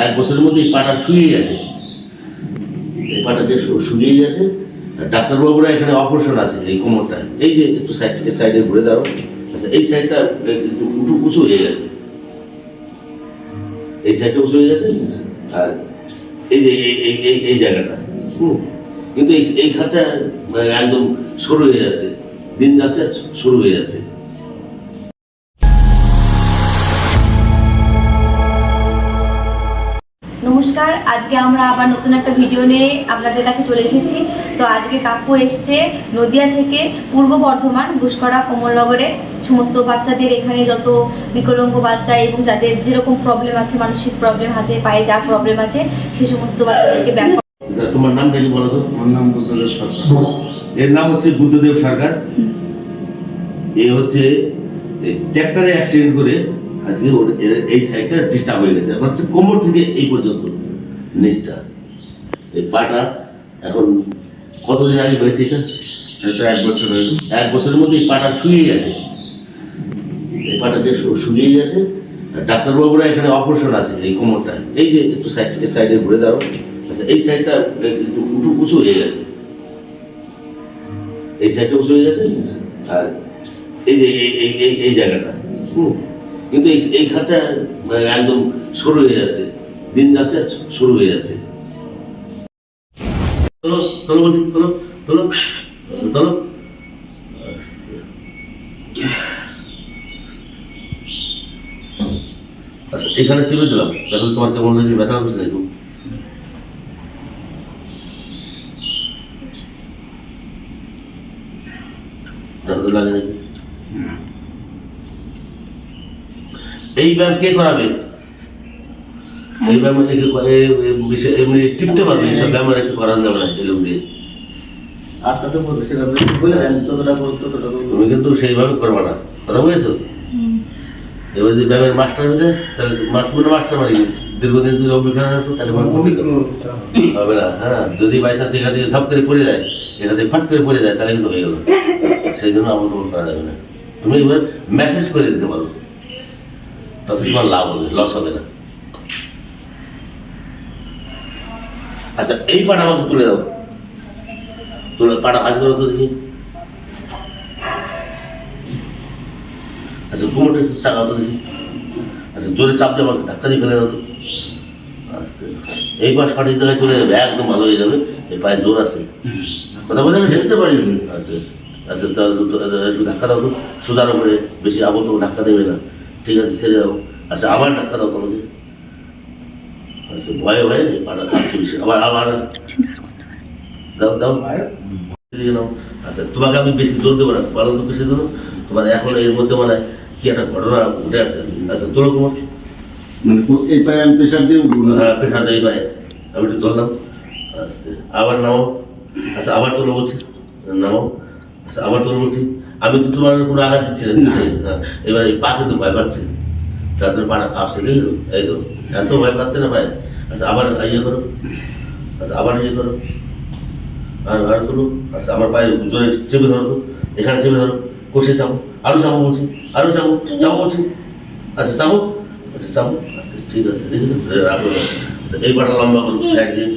এক বছরের মধ্যে এই পাটা শুকিয়ে গেছে, এই পাটা যে শুকিয়ে গেছে। ডাক্তারবাবুরা এখানে অপারেশন আছে এই কোমরটা, এই যে একটু সাইডে ঘুরে দাও। আচ্ছা, এই সাইডটা একটু উঁচু হয়ে গেছে, এই সাইডটা উঁচু হয়ে গেছে। আর এই যে এই জায়গাটা কিন্তু এই খাটটা একদম সরু হয়ে যাচ্ছে, দিন যাচ্ছে সরু হয়ে যাচ্ছে। নমস্কার, আজকে আমরা আবার নতুন একটা ভিডিও নিয়ে আপনাদের কাছে চলে এসেছি। তো আজকে কাকু এসছে নদিয়া থেকে পূর্ব বর্ধমান গুসকরা কমলনগরে। সমস্ত বাচ্চাদের এখানে যত বিকলাঙ্গ বাচ্চা এবং যাদের যেরকম প্রবলেম আছে, মানসিক প্রবলেম, হাতে পায়ে যা প্রবলেম আছে, সেই সমস্ত বাচ্চাদেরকে ব্যাক। তোমার নামটা কি বলো তো? আমার নাম বুদ্ধদেব সরকার। এর নাম হচ্ছে বুদ্ধদেব সরকার। এ হচ্ছে ট্র্যাক্টরে অ্যাক্সিডেন্ট করে আজকে এই সাইডটা ডিস্টার্ব হয়ে গেছে, মানে কোমর থেকে এই পর্যন্ত নিচটা। এই পাটা এখন কতদিন আগে হয়েছে? এটা 1 বছর হয়ে গেছে। 1 বছরের মধ্যে এই পাটা শুকিয়ে গেছে, এই পাটা যে শুকিয়ে গেছে। ডাক্তারবাবুরা এখানে অপারেশন আছে এই কোমরটা, এই যে একটু সাইডে ঘুরে দাও। আচ্ছা, এই সাইডটা একটু উঁচু হয়ে গেছে, এই সাইডটা উঁচু হয়ে গেছে। আর এই যে এই জায়গাটা কিন্তু এই খাটটা একদম সরু হয়ে যাচ্ছে, দিন যাচ্ছে সরু হয়ে যাচ্ছে। চলো চলো বলছি, চলো চলো চলো। আচ্ছা, এখানে চেপে দিলাম, এখন তোমার কেমন লাগছে? ব্যথা করছে না? একটু লাগে নাকি? এই ব্যায়াম কে করাবে? এই ব্যায়াম এমনি টিপতে পারবে, এইসব ব্যায়াম আর একটু করানো যাবে না এই লোক দিয়ে। তুমি কিন্তু সেইভাবে করবে না, কথা বুঝেছো? এবার যদি ব্যায়ামের মাস্টার হয়ে যায় তাহলে মাস্টার মারি দীর্ঘদিন যদি অভিজ্ঞতা থাকতো তাহলে হবে না। হ্যাঁ, যদি বাইসান্স এখান থেকে সব করে পড়ে যায়, এখান থেকে ফাট করে পড়ে যায়, তাহলে কিন্তু হয়ে গেল। সেই জন্য আমার তোমার করা যাবে না। তুমি এবার মেসেজ করে দিতে পারো, তাতে তোমার লাভ হবে, লস হবে না। আচ্ছা, এই পাটা আমাকে তুলে দাও, তুলে পাটা ভাজ করো তো দেখি। আচ্ছা, কোমরটা একটু চাকাও তো দেখি। আচ্ছা, জোরে চাপ দিয়ে আমাকে ধাক্কা দিয়ে ফেলে দাও তো। আস্তে, এই পা সঠিক জায়গায় চলে যাবে, একদম ভালো হয়ে যাবে। এই পায়ে জোর আছে, কথা বলে যেতে পারি। আচ্ছা আচ্ছা, একটু ধাক্কা দাও তো সোজার উপরে, বেশি আবদ্ধ ধাক্কা দেবে না। ঠিক আছে, ছেড়ে দাও। আচ্ছা, আবার ধাক্কা দাও তোমাকে। আচ্ছা, ভয়ে ভয়ে পাটা কাঁপছে বেশি, আবার আবার দাও দাও নাও। আচ্ছা, তোমাকে আমি বেশি জোর দেবো না, ভালো তো বেশি দেবো। তোমার এখন এর মধ্যে মানে কি একটা ঘটনা উঠে আছে। আচ্ছা, তোলো তোমার মানে এই পায়ে আমি প্রেশার দিয়ে উঠবো না? হ্যাঁ, প্রেশার দেয় পায়ে। আমি একটু ধরলাম, আস্তে আবার নামাও। আচ্ছা, আবার তোলো বলছি, নামাও। আচ্ছা, আবার তোলো বলছি। আমি তো তোমার কোনো আঘাত দিচ্ছি না। হ্যাঁ, এবার এই পা কিন্তু ভয় পাচ্ছে, তাদের পাটা কাঁপছে, দেখো এই তো এত ভয় পাচ্ছে না পায়ে। আচ্ছা, আবার ইয়ে করো। আচ্ছা, আবার ইয়ে করো, আর তোলো। আচ্ছা, আমার পায়ে জোরে চেপে ধরো তো, এখানে চেপে ধরো, কষে চাপো, আরো চাপো বলছি, আরো চাপো, চাপো বলছি। আচ্ছা, চাপো। আচ্ছা, চাপো। আচ্ছা, ঠিক আছে, ঠিক আছে, রাখো। আচ্ছা, এই পাটা লম্বা করো সাইড দিয়ে।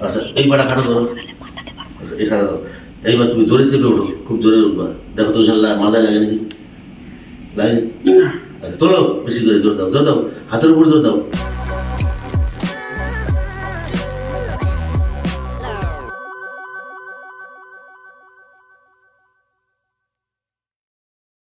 আচ্ছা, এই পাটা খাটো করো। আচ্ছা, এখানে দাও। এইবার তুমি জোরে চেপে উঠো, খুব জোরে উঠবা। দেখো তো এখানে মাথায় লাগে নাকি? লাগে? আচ্ছা, তোলো, বেশি করে জোর দাও, জোর দাও, হাতের উপর জোর দাও।